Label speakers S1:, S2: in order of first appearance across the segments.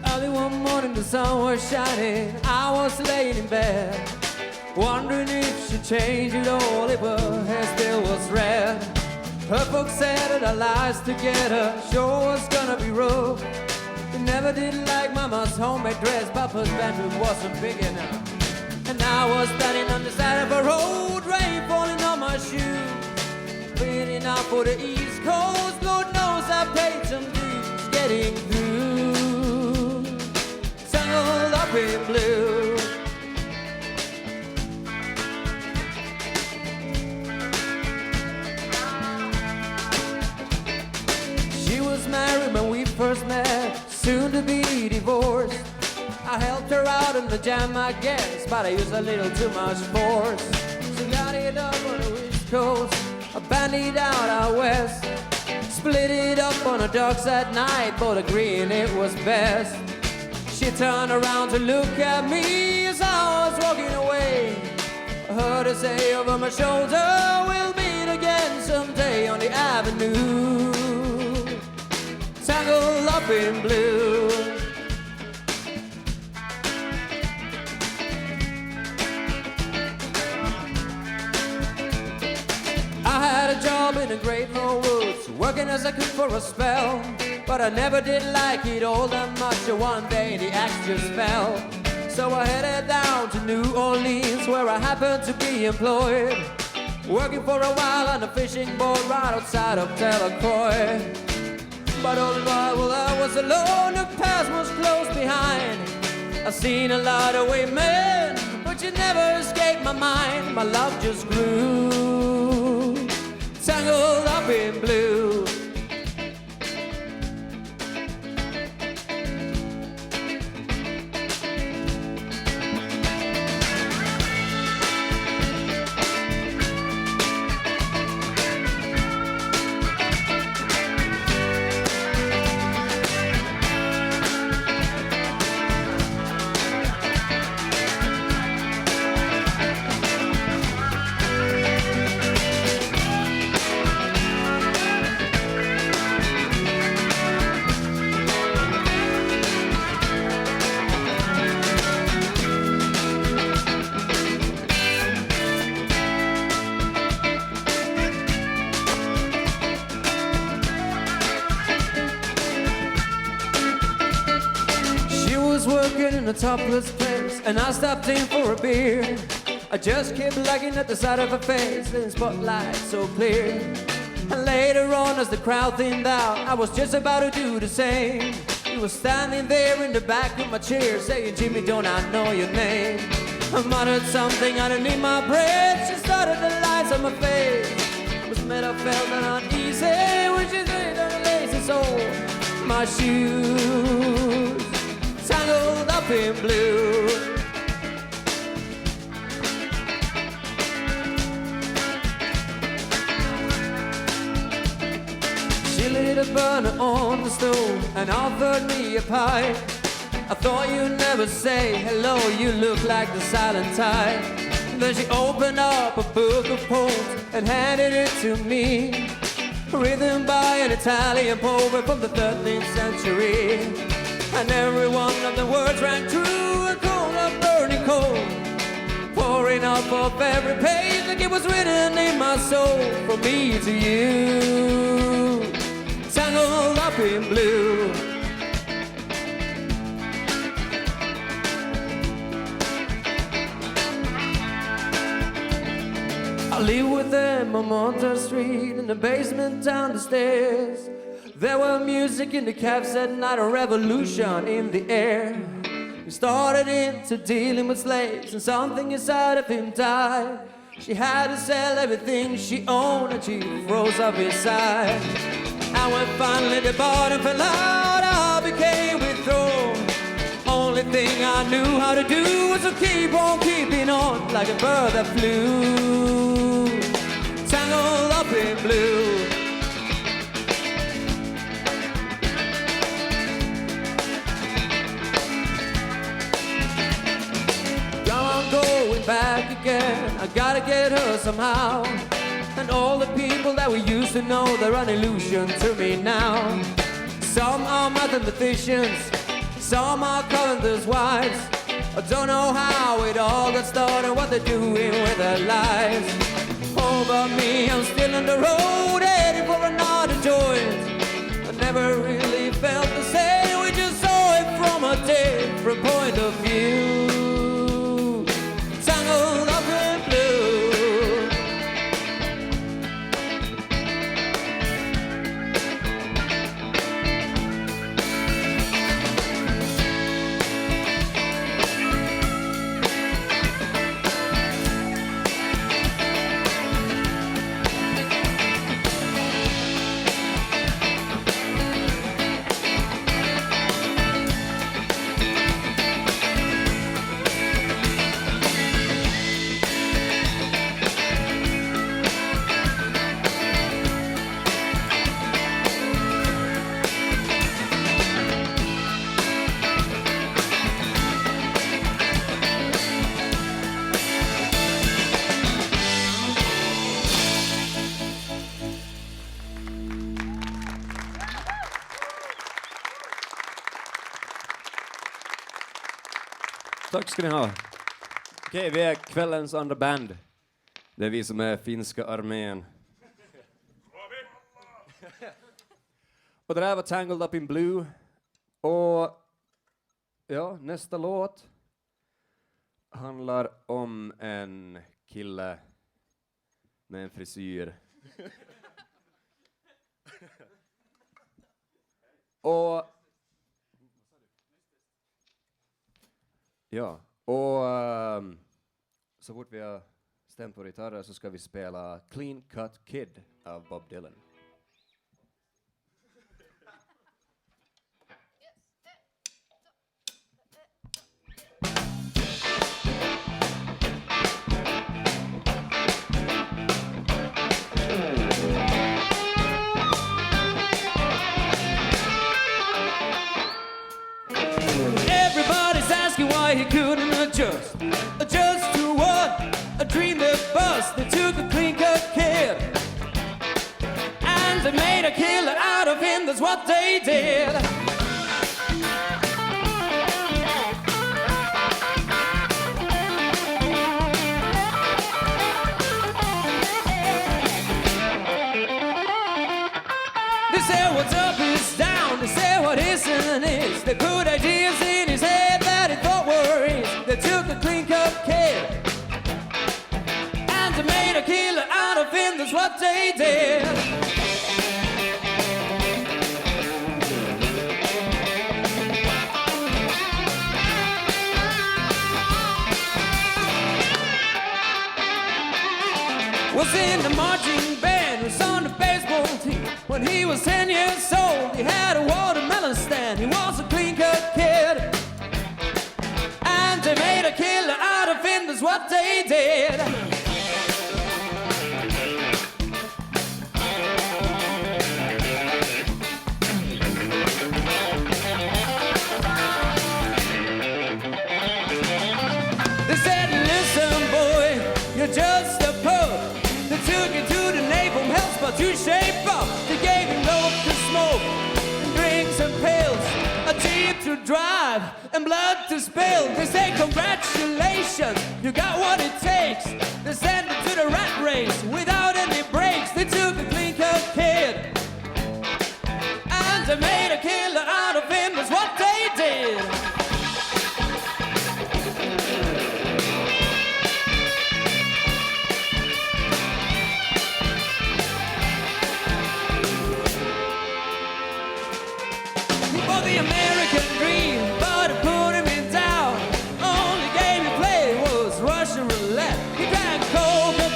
S1: Early one morning the sun was shining, I was laying in bed, wondering if she changed it all, if her hair still was red. Her folks said that our lives together sure was gonna be rough. They never did like Mama's homemade dress, Papa's bedroom wasn't big enough. And I was standing on the side of a road, rain falling on my shoes, waiting out for the East Coast. Lord knows I paid some dues getting through. Tangled up in blue. She was married when we first met, soon to be divorced. I helped her out in the jam, I guess, but I used a little too much force. She got it up on the East Coast, I bandied out out west, split it up on the docks at night, both agreeing it was best. She turned around to look at me as I was walking away. I heard her say over my shoulder, we'll meet again someday on the avenue. Tangled up in blue. I had a job in the Great North Woods, working as a cook for a spell, but I never did like it all that much. One day the axe just fell, so I headed down to New Orleans, where I happened to be employed, working for a while on a fishing boat right outside of Delacroix. But all the while I was alone, the past was close behind. I've seen a lot of women, but you never escaped my mind. My love just grew, tangled up in blue. In a topless place, and I stopped in for a beer. I just kept looking at the side of her face, the spotlight so clear. And later on, as the crowd thinned out, I was just about to do the same. He was standing there in the back of my chair, saying, Jimmy, don't I know your name? I muttered something underneath my breath. She started the lights on my face. I was made, I felt uneasy when she did on the lacy sole my shoes, tangled up in blue. She lit a burner on the stove and offered me a pipe. I thought you'd never say hello, you look like the silent type. Then she opened up a book of poems and handed it to me, written by an Italian poet from the 13th century. And every one of the words rang true, a cold, a burning cold, pouring off of every page like it was written in my soul. From me to you, tangled up in blue. I live with them on Monta Street, in the basement down the stairs. There were music in the cabs at night, a revolution in the air. He started into dealing with slaves, and something inside of him died. She had to sell everything she owned and she froze up inside. And when finally the bottom fell out, I became withdrawn. Only thing I knew how to do was to keep on keeping on like a bird that flew, tangled up in blue. I'm going back again, I gotta get her somehow. And all the people that we used to know, they're an illusion to me now. Some are mathematicians, some are carpenters' wives. I don't know how it all got started, what they're doing with their lives. Oh, but me, I'm still on the road, heading for another joint. I never really felt the same, we just saw it from a different point of view. Tangled up in blue. Tack ska ni ha. Okej, vi är kvällens andra band. Det är vi som är Finska Armén. Och det där var Tangled Up in Blue. Och ja, nästa låt handlar om en kille med en frisyr. Och ja, och så fort vi har stämt på gitarrer så ska vi spela Clean Cut Kid av Bob Dylan. He couldn't adjust to what? A dream that bust. They took a clean cut kid and they made a killer out of him. That's what they did. They say what's up is down. They say what isn't is. They put ideas in his head that he thought were his. They took a clean cut kid and they made a killer out of him. That's what they did. Was in the marching band, was on the baseball team. When he was 10 years old, he had a watermelon stand. He was a clean-cut kid, and they made a killer out of him. That's what they did. They said, listen, boy, you're just a pup. They took you to the napalm health spot to shape up. They gave him loaf to smoke, and drinks and pills, a jeep to drive, and blood to spill. They say congratulations, you got what it takes. They sent him to the rat race without any breaks. They took a clean-cut kid and they made a killer out of him. That's what they did. The American dream, but it put him down. Only game he played was Russian roulette. He drank Coca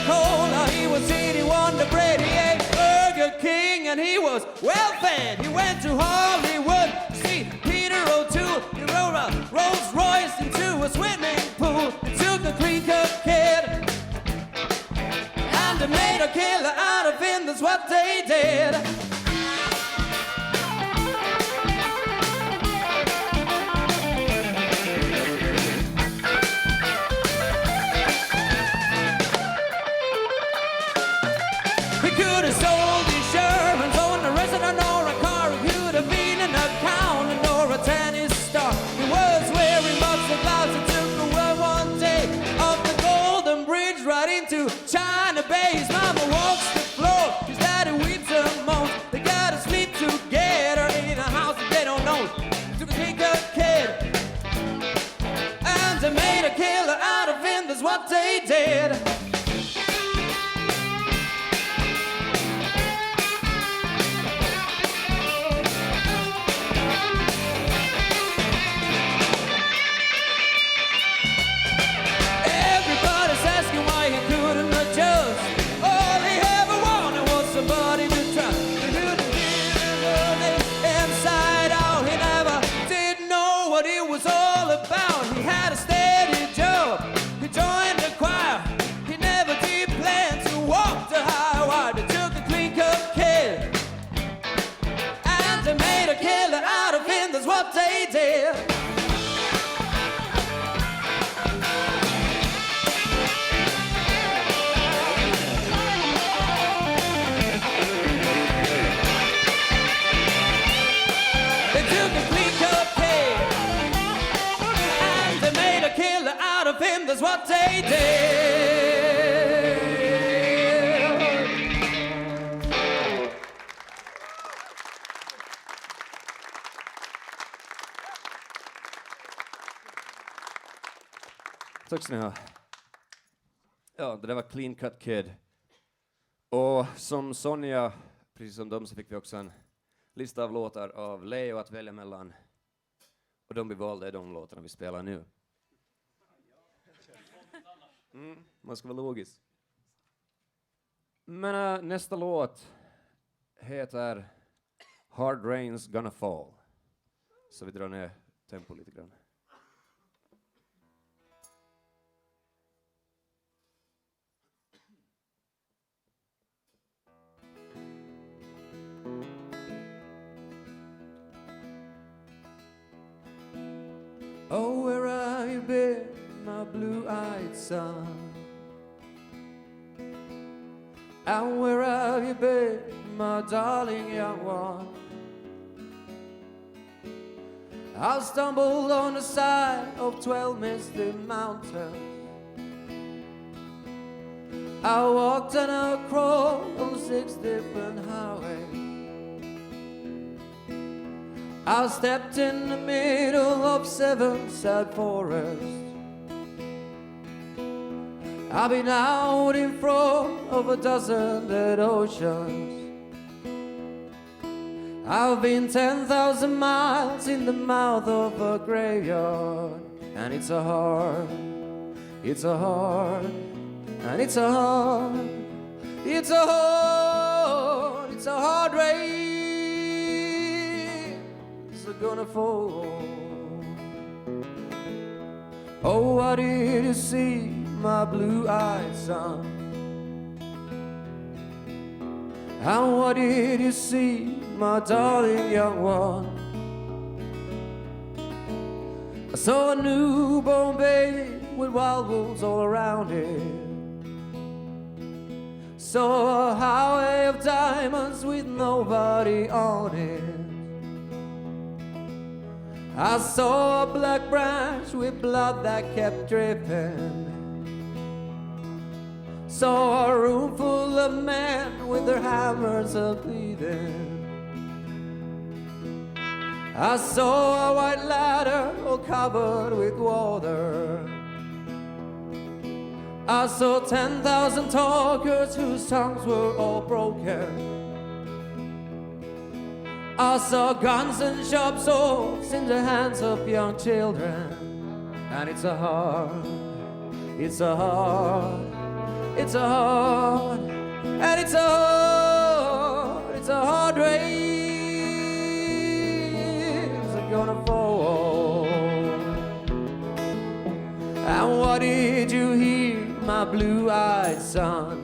S1: was well fed. He went to Hollywood to see Peter O'Toole. He rode a Rolls Royce into a swimming pool. He took a clean cut kid and they made a killer out of him. That's what they did. Could have sold insurance, owned a restaurant or a car. He could have been an accountant or a tennis star. He was wearing boxer gloves and took the world one day off the Golden Bridge right into China Bay. His mama walks the floor, his daddy weeps and moans. They gotta sleep together in a house that they don't know. Took a clean-cut kid and they made a killer out of him. That's what they did. They did. They took a clean cut kid and they made a killer out of him. That's what they did. Tack ska ni ha. Ja, det där var Clean Cut Kid. Och som Sonja, precis som dem, så fick vi också en lista av låtar av Leo att välja mellan. Och de vi valde är de låtarna vi spelar nu. Man ska vara logisk. Men nästa låt heter Hard Rain's Gonna Fall. Så vi drar ner tempo lite grann. Oh, where have you been, my blue-eyed son? And where have you been, my darling young one? I stumbled on the side of 12 misty mountains. I walked and I crawled on 6 different highways. I stepped in the middle of 7 sad forests. I've been out in front of a dozen dead oceans. I've been 10,000 miles in the mouth of a graveyard. And it's a hard, it's a hard, and it's a hard, it's a hard, it's a hard rain. Gonna fall. Oh, what did you see, my blue-eyed son? And what did you see, my darling young one? I saw a newborn baby with wild wolves all around it. Saw a highway of diamonds with nobody on it. I saw a black branch with blood that kept dripping. Saw a room full of men with their hammers a bleeding. I saw a white ladder all covered with water. I saw 10,000 talkers whose tongues were all broken. I saw guns and sharp swords in the hands of young children. And it's a hard, it's a hard, it's a hard, and it's a hard rain. my blue-eyed son?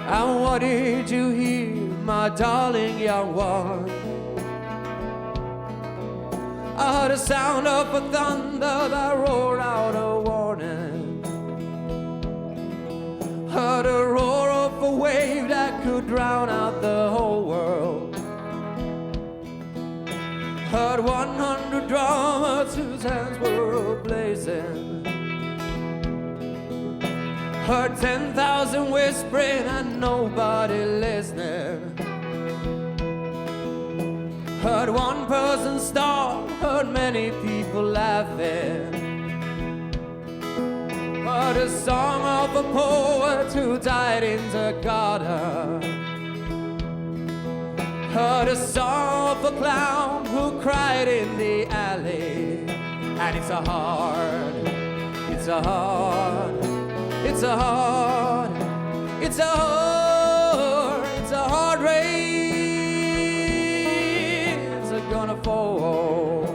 S1: And what did you hear, my darling young one? I heard the sound of a thunder that roared out a warning. Heard a roar of a wave that could drown out the whole world. Heard 100 drummers whose hands were blazing. Heard 10,000 whispering and nobody listening. Heard one person start, heard many people laughing. Heard a song of a poet who died in the garden. Heard a song of a clown who cried in the alley. And it's a hard, it's a hard, it's a hard, it's a hard, it's a hard rain's gonna fall.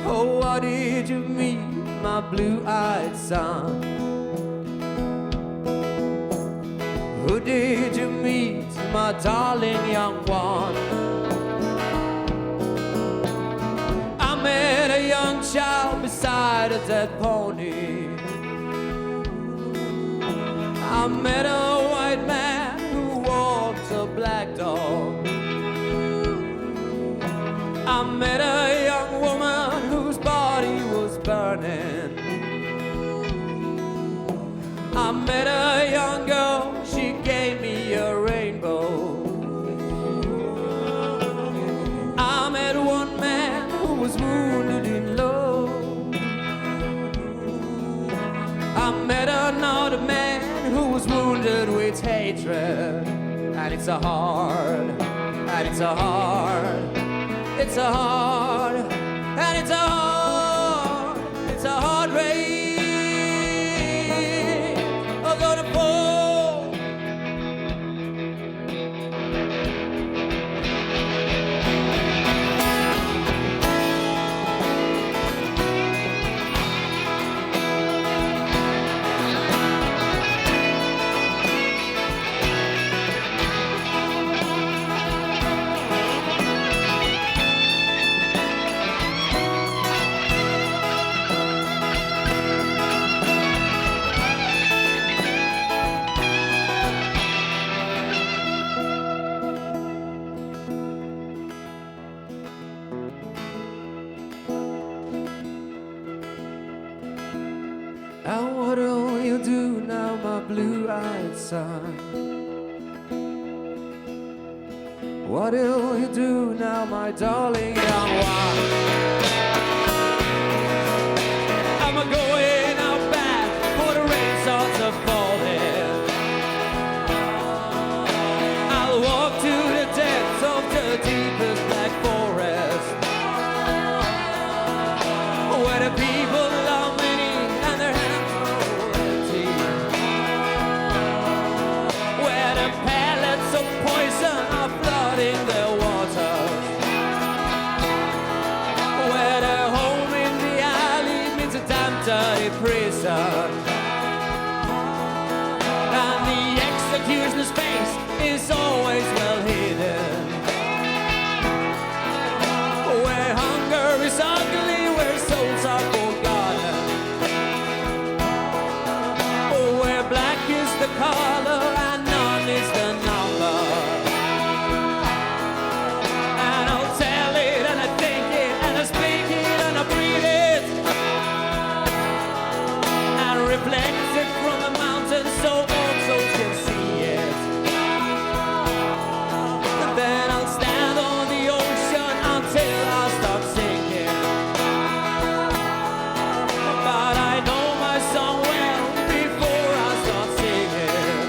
S1: Oh, what did you mean, my blue-eyed son? Who did you meet, my darling young one? I met a young child beside a dead pony. I met a white man who walked a black dog. I met a young woman whose body was burning. I met a young girl, she gave me a rainbow. I met one man who was wounded in love. I met another man who was wounded with hatred. And it's a hard, and it's a hard, it's a hard, and it's a hard, it's a hard rain. I'm gonna fall. And what will you do now, my blue-eyed son? What will you do now, my darling young one? I'm a-going out back for the rain starts to falling. I'll walk to the depths of the deepest black forest, where the people are many and their hands are empty, where the pellets of poison are flooding their waters, where their home in the alley means a damn dirty prison, and the executioner's face is always well hidden, where hunger is ugly, where souls are forgotten, where black is the color and none is the number. And I'll tell it and I think it and I speak it and I breathe it and reflect it from the mountains so all souls can see it. And then I'll stand on the ocean until I start sinking. But I know my song well before I start singing.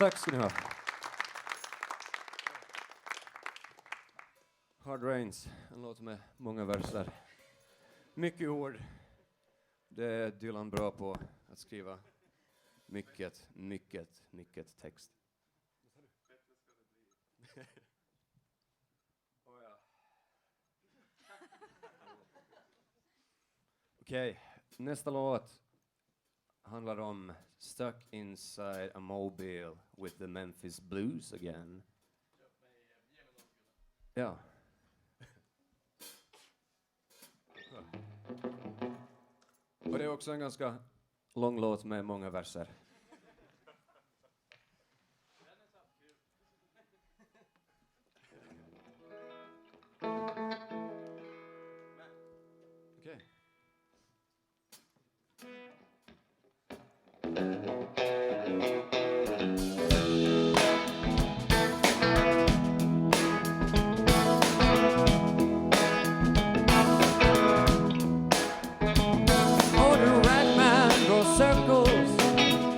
S1: Tack ska ni ha. Hard Rains, en låt med många verser. Mycket ord. Det är Dylan bra på att skriva. Mycket text. Okej, nästa låt handlar om Stuck Inside a Mobile with the Memphis Blues again. Ja. Och det är också en ganska lång låt med många verser. Okej.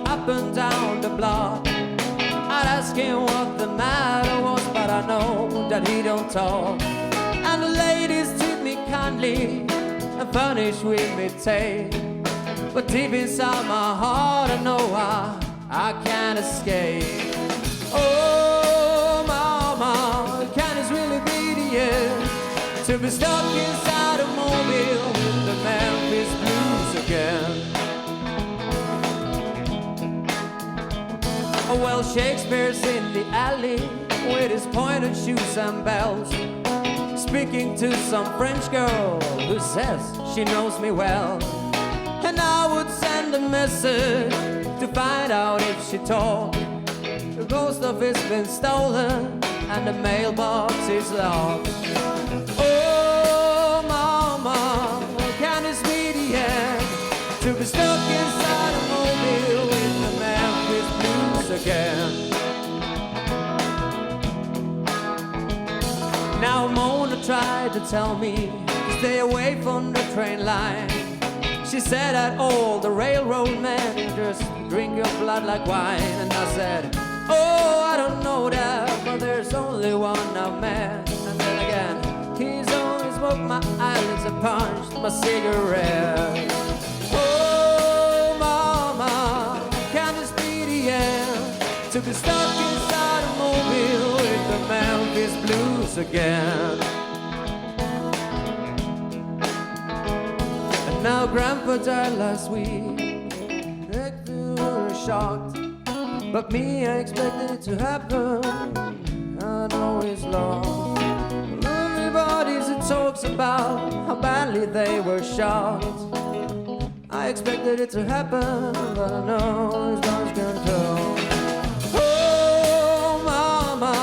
S1: Up and down the block, I'd ask him what the matter was, but I know that he don't talk. And the ladies treat me kindly and furnish with me tea, but deep inside my heart I know I can't escape. Oh mama, can this really be the end? To be stuck inside a mobile with the Memphis Blues again. Oh, well, Shakespeare's in the alley with his pointed shoes and bells, speaking to some French girl who says she knows me well. And I would send a message to find out if she talked. The post office been stolen and the mailbox is locked. Oh, mama, can this be the end? To be stuck inside a mobile with the Memphis Blues again. Now Mona tried to tell me to stay away from the train line. She said that all the railroad men just drink your blood like wine. And I said, oh, I don't know that, but there's only one I've met. And then again, he's only smoked my eyelids and punched my cigarette. Oh, mama, can this be the end? To be stuck inside a mobile with the Memphis Blues again. And now Grandpa died last week. We were shocked, but me, I expected it to happen. I know it's lost. Everybody's it talks about how badly they were shot. I expected it to happen, but I know it's lost control. Oh, mama,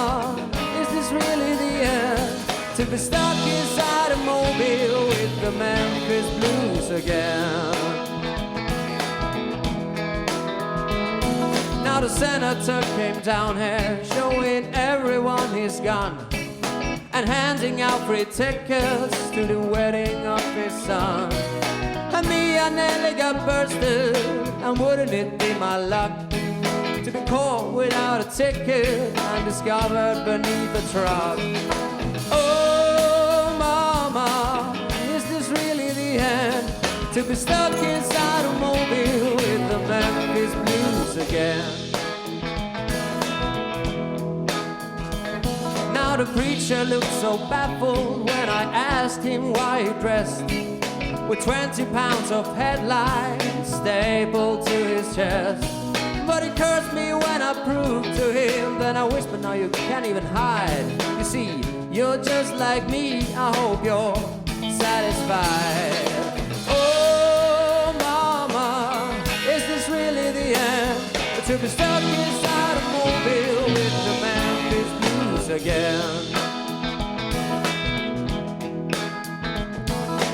S1: is this really the end? To be stuck inside a mobile with the Memphis Blues again. Now the senator came down here, showing everyone his gun and handing out free tickets to the wedding of his son. And me, I nearly got bursted, and wouldn't it be my luck to be caught without a ticket and discovered beneath a truck. Oh, mama, is this really the end? To be stuck inside a mobile with the Memphis Blues again. Now the preacher looked so baffled when I asked him why he dressed with 20 pounds of headlines stapled to his chest. But he cursed me when I proved to him. Then I whispered, now you can't even hide. You see, you're just like me, I hope you're satisfied. Oh, mama, is this really the end? To be stuck inside a mobile with the Memphis Blues again.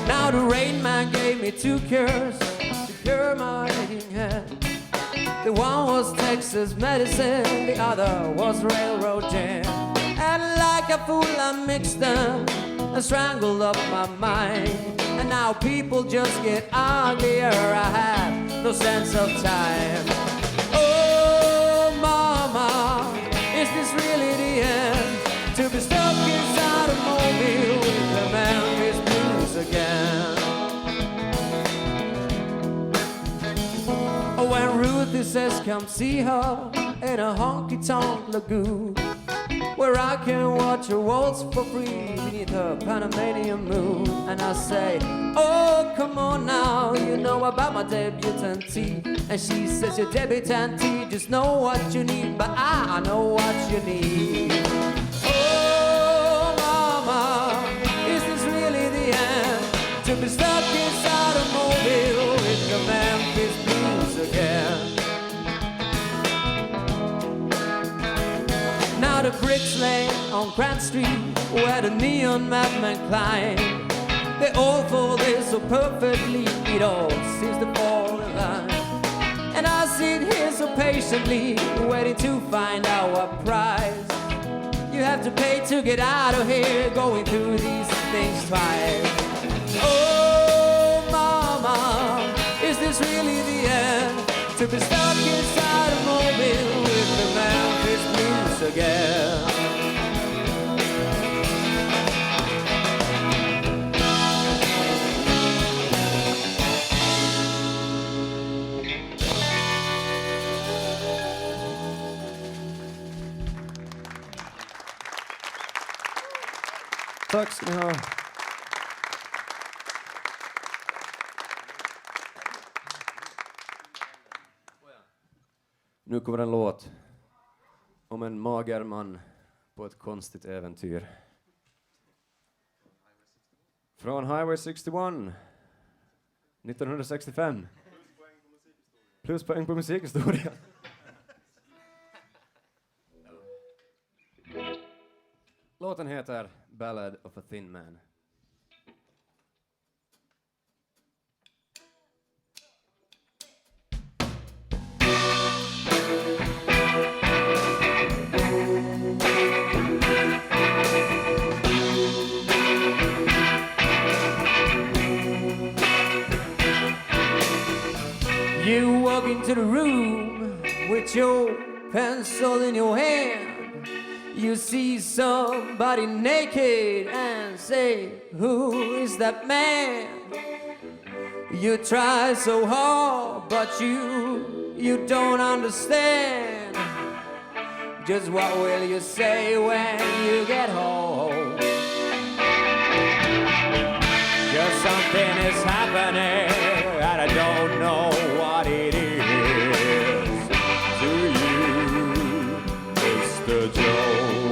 S1: Now the rain man gave me 2 cures to cure my aching head. The one was Texas medicine, the other was railroad jam. And like a fool I mixed them and strangled up my mind. And now people just get uglier, I have no sense of time. Oh, mama, to be stuck inside a mobile with the Memphis blues again. When Ruthie says come see her in a honky-tonk lagoon, where I can watch her waltz for free beneath her Panamanian moon. And I say, oh, come on now, you know about my debutante. And she says, your debutante, just know what you need, but I know what you need. Oh, mama, is this really the end? To be stuck inside a mobile with the Memphis blues again. Now the bricks lay on Grant Street, where the neon madmen climb. They all fold in so perfectly, it all seems to fall in line. And I sit here so patiently, waiting to find out what price you have to pay to get out of here, going through these things twice. Oh, mama, is this really the end? To be stuck inside a mobile with the Memphis blues again.
S2: Tack ska ni ha. Nu kommer en låt om en mager man på ett konstigt äventyr. Från Highway 61 1965. Pluspoäng på musikhistoria. Låten heter Ballad of a Thin Man.
S1: You walk into the room with your pencil in your hand. You see somebody naked and say, who is that man? You try so hard, but you don't understand. Just what will you say when you get home? Just something is happening and I don't know what it is. Do you, Mr. Jones?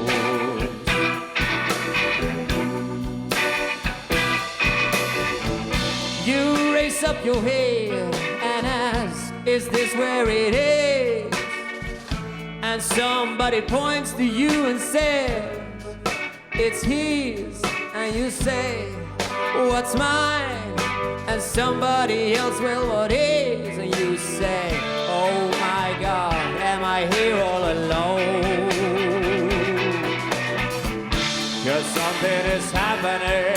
S1: You raise up your head and ask, is this where it is? And somebody points to you and says, it's his. And you say, what's mine? And somebody else, well, what is? And you say, oh my God, am I here all alone? 'Cause something is happening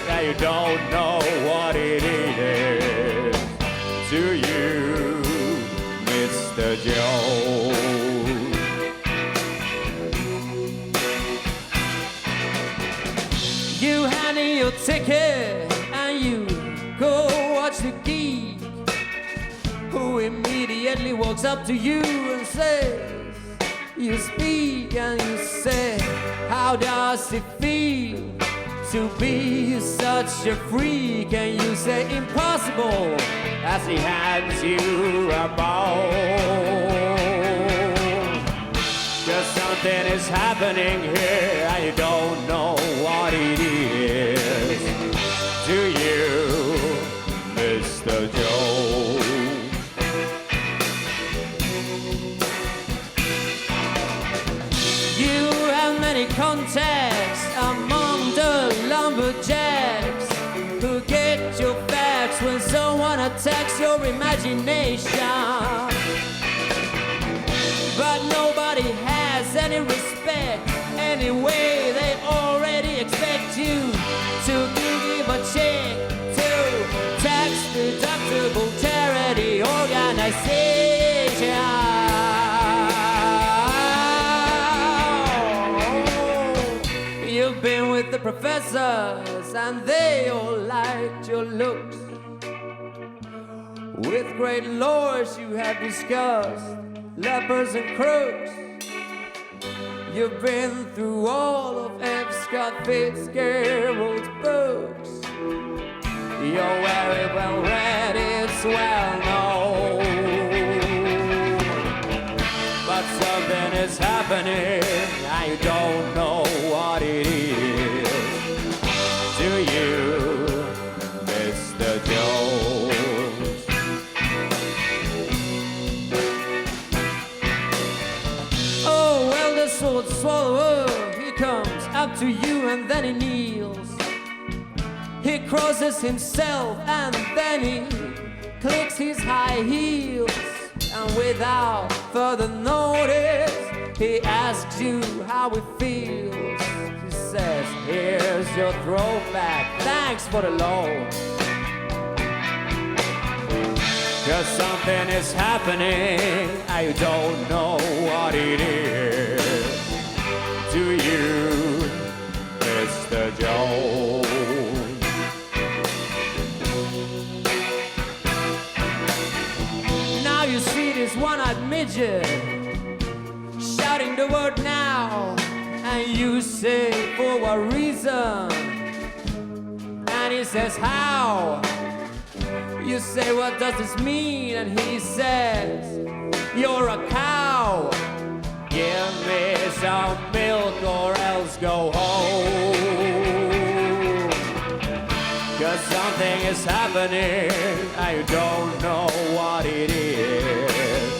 S1: and you don't know what it is. Do you, Mr. Jones? You hand in your ticket and you go watch the geek, who immediately walks up to you and says, you speak and you say, how does it feel to be such a freak? And you say, impossible, as he hands you a bone. 'Cause something is happening here and you don't know what it is. Do you, Mr. Jones? You have many contacts among the lumberjacks who get your facts when someone attacks your imagination. But nobody has any respect. Anyway, they already expect you to give a check to tax-deductible charity organization. professors, and they all liked your looks. With great lords you have discussed lepers and crooks. You've been through all of F. Scott Fitzgerald's books. You're very well read, it's well known. But something is happening, and you don't know what it is. Do you, Mr. Jones? Oh, well, the sword swallower, he comes up to you and then he kneels. He crosses himself and then he clicks his high heels. And without further notice, he asks you how he feels. He says, here's your throwback, thanks for the loan. 'Cause something is happening, I don't know what it is. Do you, Mr. Jones? Now you see this one-eyed midget shouting the word now, and you say, for what reason? And he says, how? You say, what does this mean? And he says, you're a cow. Give me some milk or else go home. 'Cause something is happening, I don't know what it is.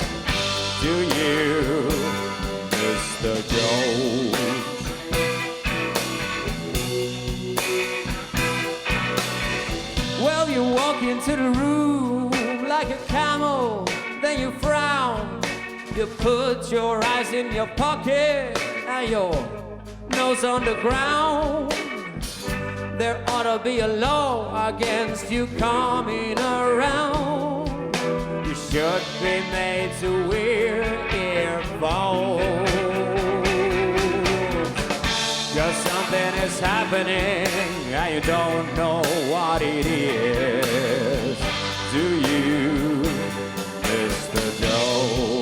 S1: Do you, Mr. Jones? Well, you walk into the room like a camel, then you frown. You put your eyes in your pocket and your nose on the ground. There ought to be a law against you coming around. You should be made to wear earphones. 'Cause something is happening and you don't know what it is. Do you, Mr. Jones?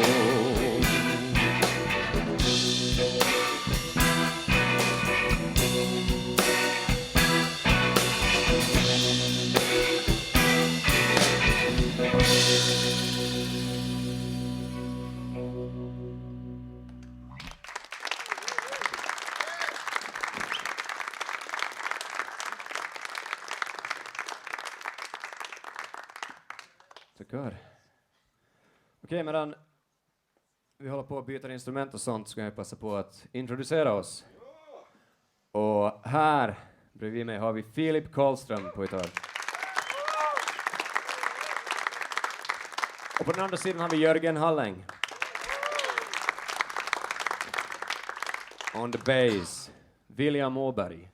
S2: Tackar. Okej, medan vi håller på att byta instrument och sånt ska jag passa på att introducera oss. Och här bredvid mig har vi Filip Karlström på gitarr. Och på den andra sidan har vi Jörgen Halläng. On the bass, William Åberg.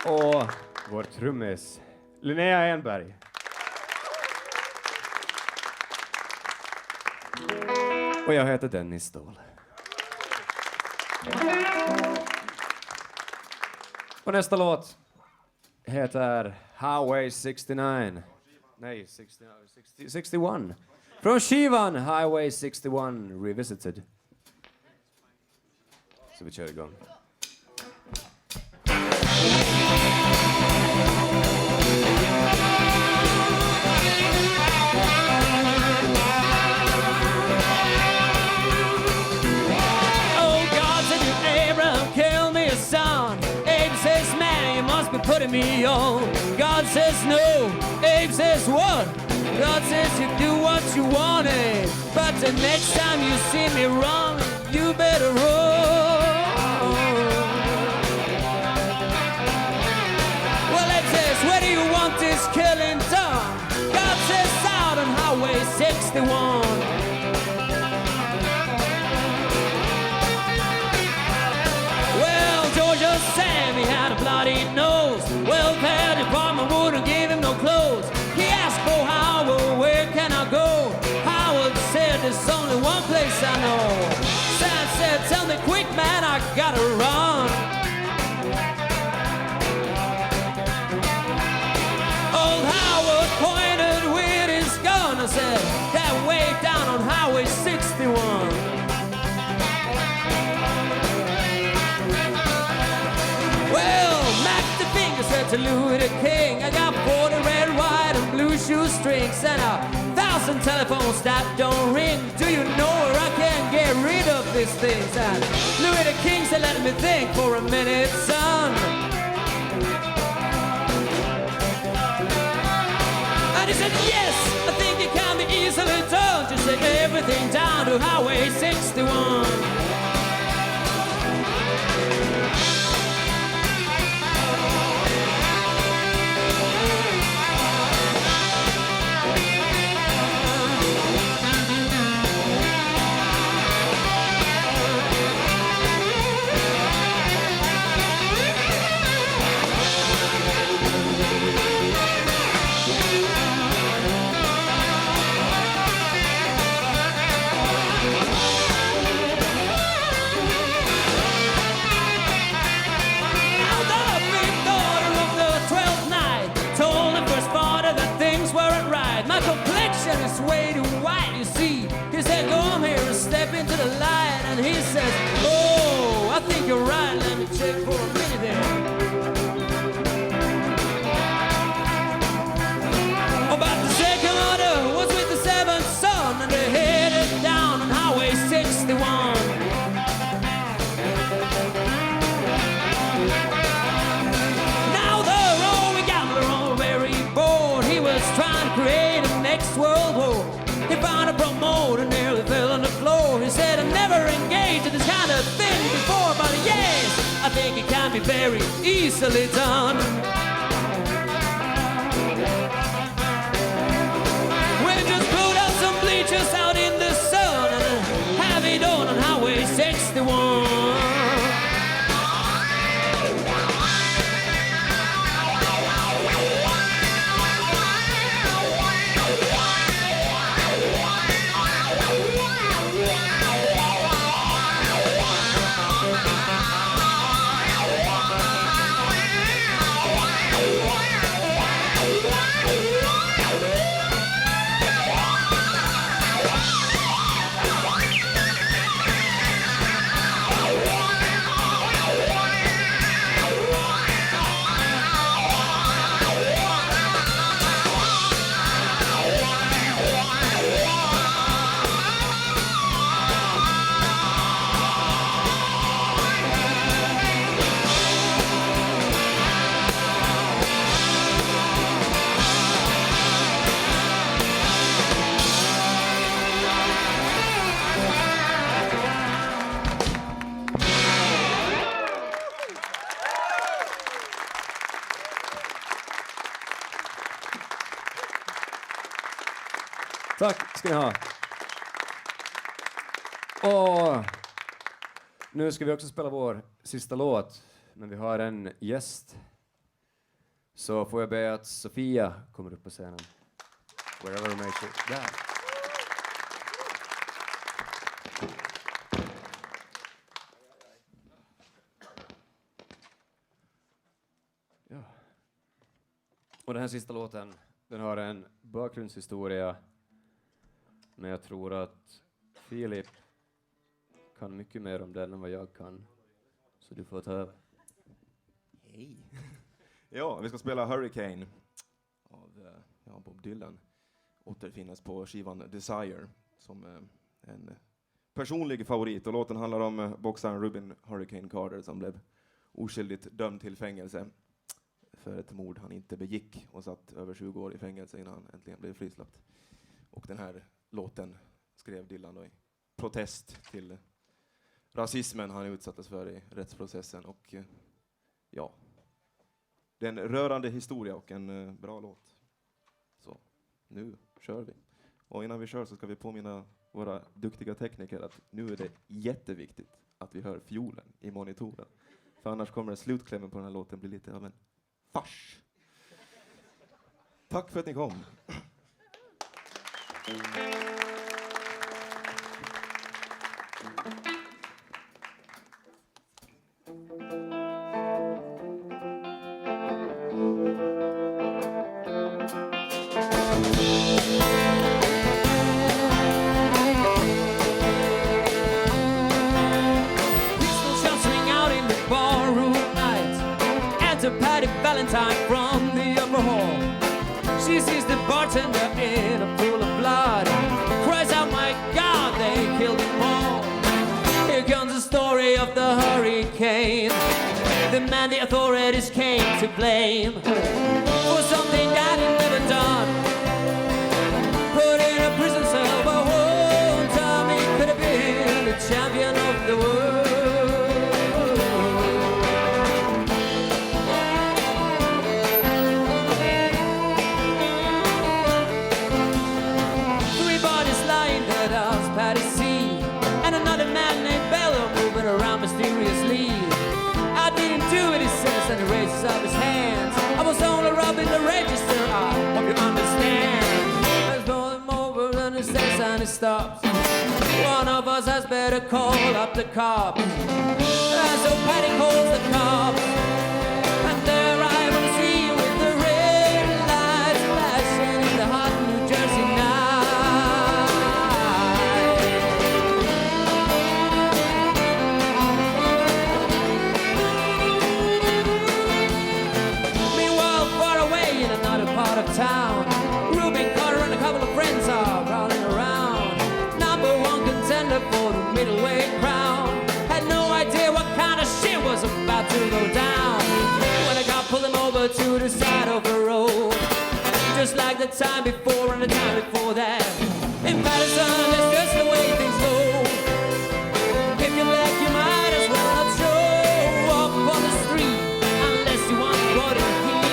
S2: Och vår trummis, Linnea Enberg. Och jag heter Dennis Ståhl. Och nästa låt heter Highway 69. Nej, 61. Från skivan Highway 61 Revisited. Så vi kör igång. Putting me on. God says no, Abe says what? God says you do what you wanted, but the next time you see me wrong, you better run. Well, it says, where do you want this killing done? God says out on Highway 61. Sammy had a bloody nose. Welfare department wouldn't give him no clothes. He asked for Howard, where can I go? Howard said there's only one place I know. Sam said, tell me quick man, I gotta run.
S1: to Louis the King. I got 40 red, white, and blue shoestrings and 1,000 telephones that don't ring. Do you know where I can get rid of these things? And Louis the King said, let me think for a minute, son. And he said, yes, I think it can be easily done. Just take everything down to Highway 61. Is way too white, you see. He said, come here and step into the light. And he says, oh, I think you're right. Let me check for a minute there. About the second order was with the seventh son, and they headed down on Highway 61. Now the rolling gambler on very bored. He was trying to create a next World War. He found a promoter, nearly fell on the floor. He said, I never engaged in this kind of thing before, but yes, I think it can be very easily done. We'll just put out some bleachers out in the sun and have it on Highway 61.
S2: Tack ska ni ha. Och nu ska vi också spela vår sista låt, men vi har en gäst. Så får jag be att Sofia kommer upp på scenen. Wherever may she. Där. Ja. Och den här sista låten, den har en bakgrundshistoria. Men jag tror att Filip kan mycket mer om den än vad jag kan. Så du får ta över.
S3: Hej. Ja, vi ska spela Hurricane av Bob Dylan. Återfinnas på skivan Desire som en personlig favorit. Och låten handlar om boxaren Rubin Hurricane Carter som blev oskyldigt dömd till fängelse för ett mord han inte begick och satt över 20 år i fängelse innan han äntligen blev frisläppt. Och den här låten skrev Dylan då i protest till rasismen han utsattes för i rättsprocessen. Och ja, det är en rörande historia och en bra låt. Så nu kör vi. Och innan vi kör så ska vi påminna våra duktiga tekniker att nu är det jätteviktigt att vi hör fiolen i monitoren. För annars kommer slutklämmen på den här låten bli lite av en fars. Tack för att ni kom.
S1: Party Valentine from the upper hall. She sees the bartender in a pool of blood, cries out, my God, they killed him all. Here comes the story of the hurricane, the man the authorities came to blame for something that he never done. Put in a prison cell, but one time he could have been the champion of the world. Three bodies lying dead on Patty Sea, and another man named Bello moving around mysteriously. I didn't do it, he says, and he raises up his hands. I was only rubbing the register, I hope you understand. Let's pull him over and he says and he stops. One of us has better call up the cops. And so Patty calls the cops, and there I will see you with the red lights flashing in the hot New Jersey night. Meanwhile, far away in another part of town, Ruby Carter and a couple of friends are prowling around. Number one contender for the middleweight crown. Had no idea what kind of shit was about to go down when I got pulled him over to the side of the road, just like the time before and the time before that. In Patterson, that's just the way things go. If you're black, you might as well not show up on the street unless you want to go to heat.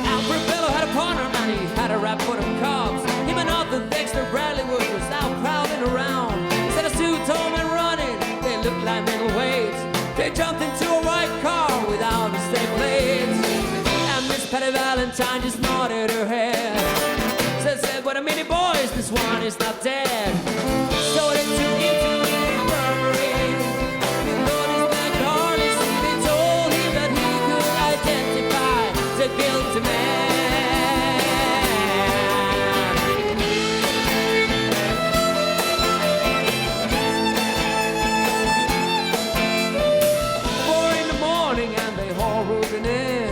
S1: Alfred Bello had a partner and he had a rap for the cops. Him and Arthur Dexter Bradley was out crowding around. Instead of suit home and running, they looked like middleweights. They jumped into a white car without mistake plates. And Miss Patty Valentine just nodded her head. Said, what a minute, boys, this one is not dead. So they took him to the infirmary. Though his back hardly see, they told him that he could identify the guilty man. And they haul Ruben in,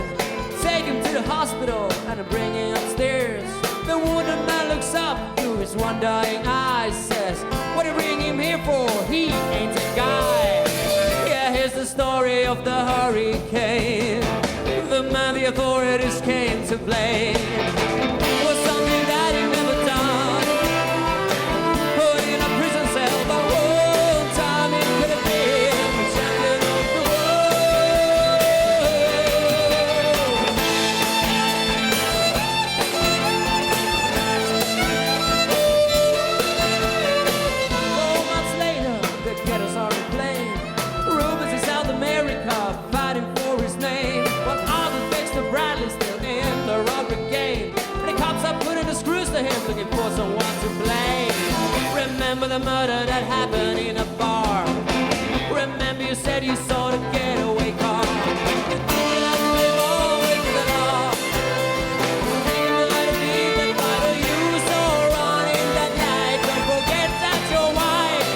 S1: take him to the hospital and bring him upstairs. The wounded man looks up through his one dying eye, says, what do you bring him here for? He ain't a guy. Yeah, here's the story of the hurricane. The man the authorities came to blame was something that he never done. Put in a prison cell, but one time he could have been the champion of the world. Fighting for his name, but Arthur Dexter Bradley's still in the rubber game. And the cops are putting the screws to him, looking for someone to blame. Remember the murder that happened in a bar? Remember you said you saw the getaway car? You didn't have to live all the way to the law. You might have been the fighter you saw running that night. Don't forget that your wife.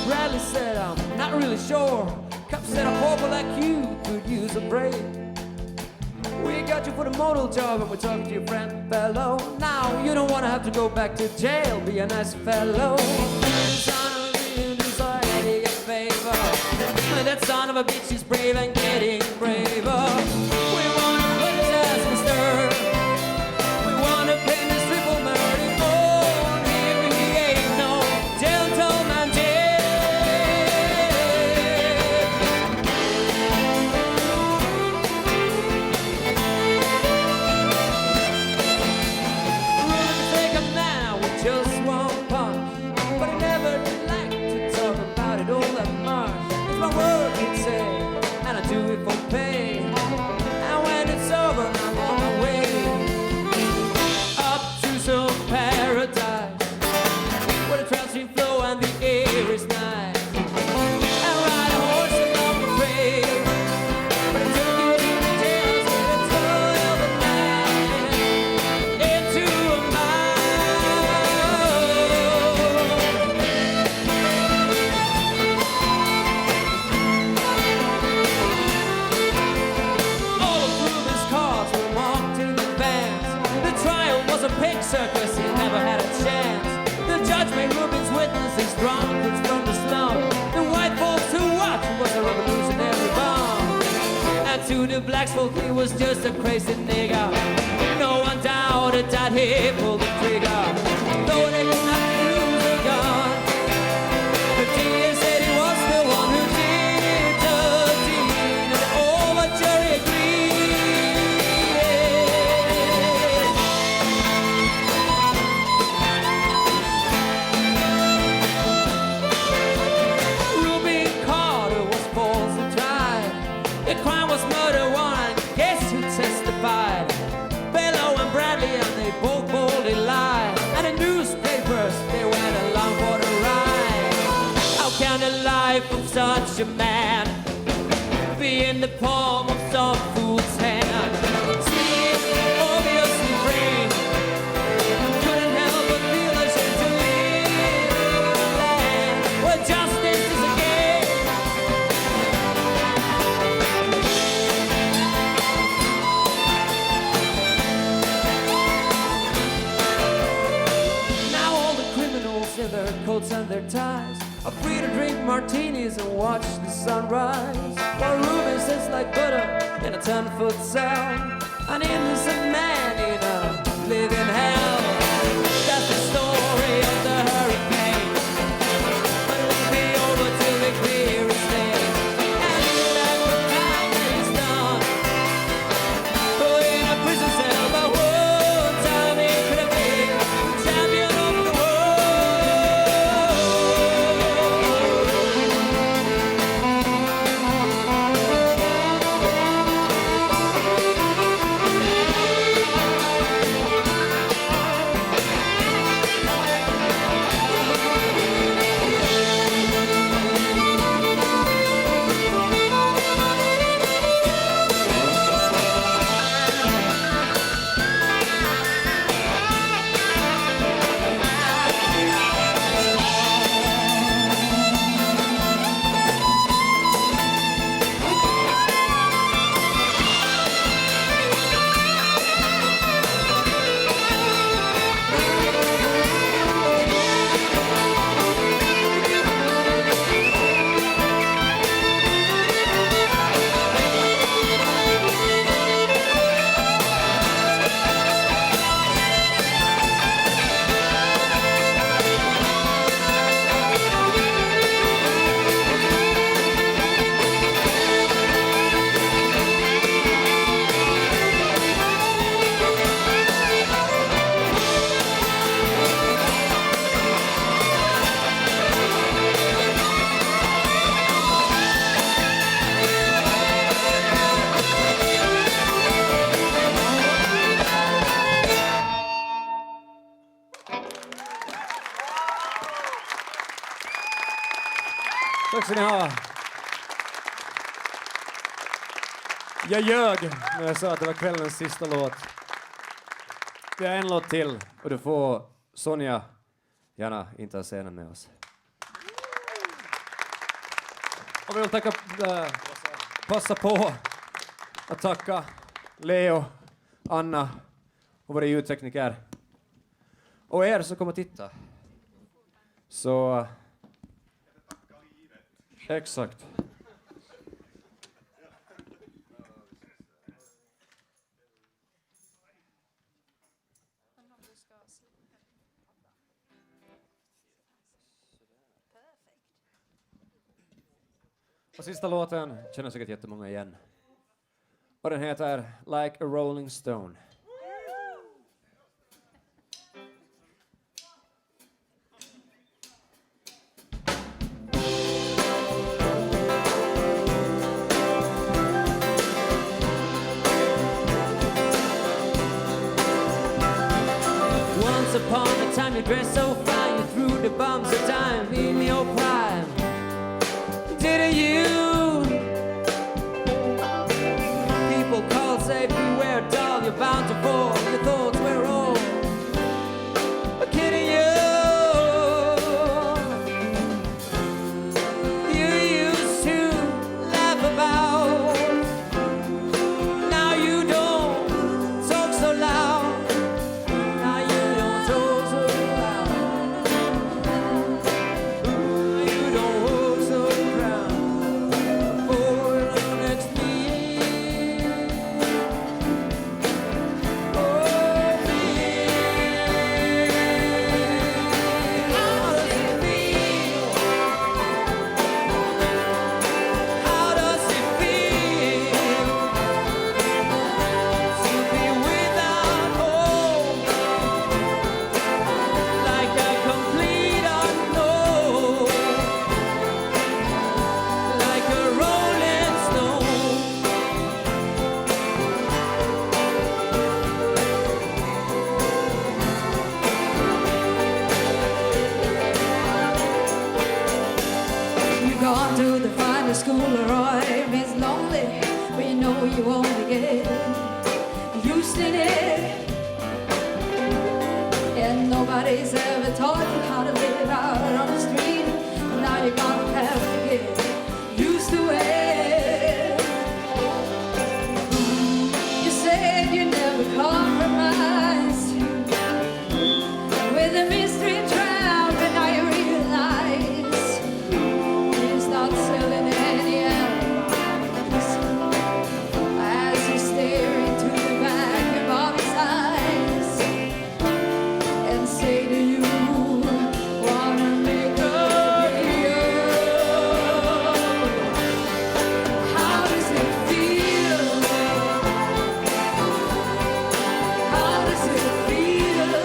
S1: Bradley said, I'm not really sure. Cops said a horrible like you could use a break. We got you for the model job and we're talking to your friend fellow. Now you don't want to have to go back to jail. Be a nice fellow. Son of a society a favor. That son of a bitch is brave and getting braver. We want to put his ass in stir. We want to pin this triple murder on him. He ain't no gentleman. Just one punch, but I never did like to talk about it all that much. It's my word, he'd say, and I do it for pay. And when it's over, I'm on my way up to some paradise where the trout stream flow and the air is nice. And ride a horse the blacks folk he was just a crazy nigger. No one doubted that he pulled the trigger. Though they could not use a gun, the teen said he was the one who did the deed, and the old jury agreed. Ruby Carter was falsely tried. The crime was murder, one guess who testified? Bellow and Bradley, and they both boldly lied. And the newspapers, they went along for the ride. How can the life of such a man be in the palm of some fool's hand? Sleep, obviously free, couldn't help but feel ashamed to live in a land where justice is a game. Now all the criminals in their coats and their ties are free to drink martinis and watch the sunrise, while Ruben sits like butter in a 10-foot cell, an innocent man in a living hell. That's the story of the hurricane, but it won't be over till they clear his name. And that's the time that he's done. Oh, in a prison cell, but one time he could have been champion of the world.
S2: Tack ska ni ha. Jag ljög när jag sa att det var kvällens sista låt. Vi har en låt till och du får Sonja gärna inta scenen med oss. Och vi vill passa på att tacka Leo, Anna och våra ljudtekniker. Och er som kommer titta. Så... Exakt. Och sista låten känner säkert jättemånga igen. Och den heter Like a Rolling Stone.
S1: Once upon a time you dressed so fine, you threw the bombs of time in your prime. Didn't you? People call, say beware, doll, you're bound to fall. Your thoughts were all kidding you. You used to laugh about. Now you don't talk so loud. Now you don't talk so loud.
S4: the school arrive is lonely, but you know you only get used to it. And nobody's ever taught you how to live out on the street. Now you're gonna have to get used to it. You said you never compromise with the mystery drowned, but now you realize he's not selling any alibis. As you stare into the vacuum of his eyes and say to you, wanna make a deal? How does it feel? How does it feel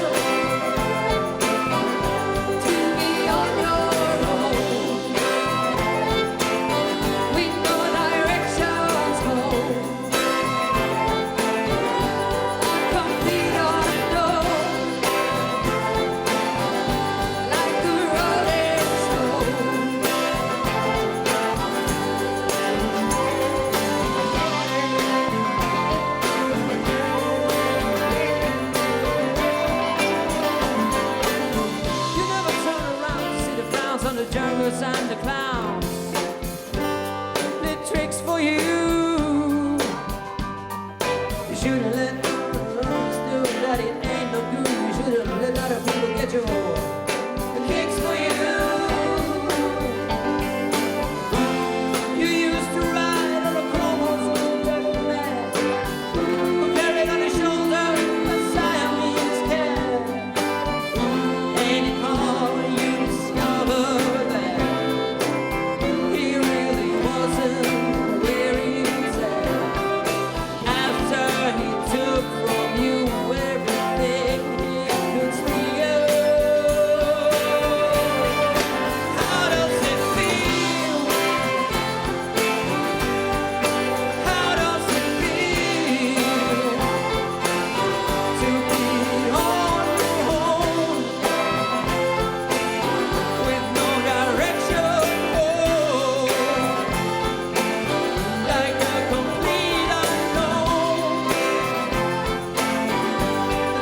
S4: to be on your own with no directions home? Complete unknown, like a rolling stone.
S1: You never turn around to see the frowns on the jungles and the clowns. The tricks for you. You shouldn't let others do that, it ain't no good. You shouldn't let other people get your the kicks for you. You used to ride on a chromosome like mad, who carried on his shoulder a Siamese cat. And it all you discovered that he really wasn't where he was at. After he took from you everything he could steal. How does it feel? How does it feel to be on your own with no direction, like a complete unknown,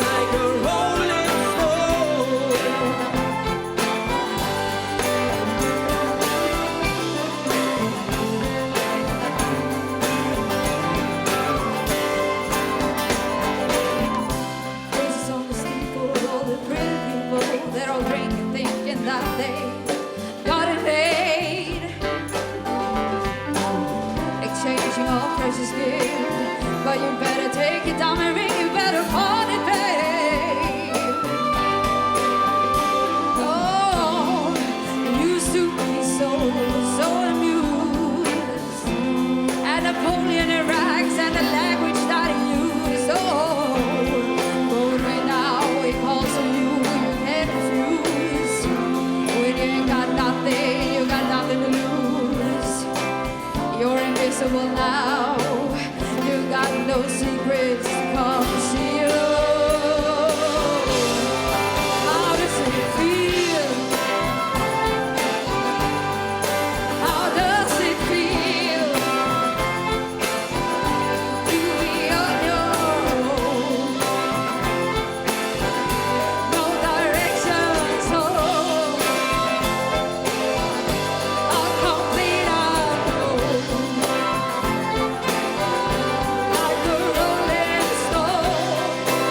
S1: like a rolling stone?
S4: Faces on the steeple, all the pretty people, they're all drinking, thinking that they got it made. Exchanging all precious gifts, but you better take it down and ring, you better pawn it, babe. Oh, you used to be so amused at Napoleon and rags and the language that he used. Oh, but right now he calls on you, you can't refuse. When you ain't got nothing, you got nothing to lose. You're invisible now, you got no secrets to conceal. How does it feel? How does it feel to be on your own? No directions home, a complete unknown, like a rolling stone.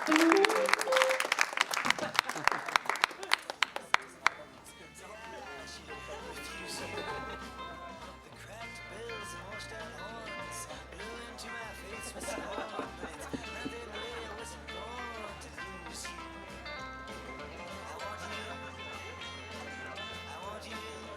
S4: Thank you.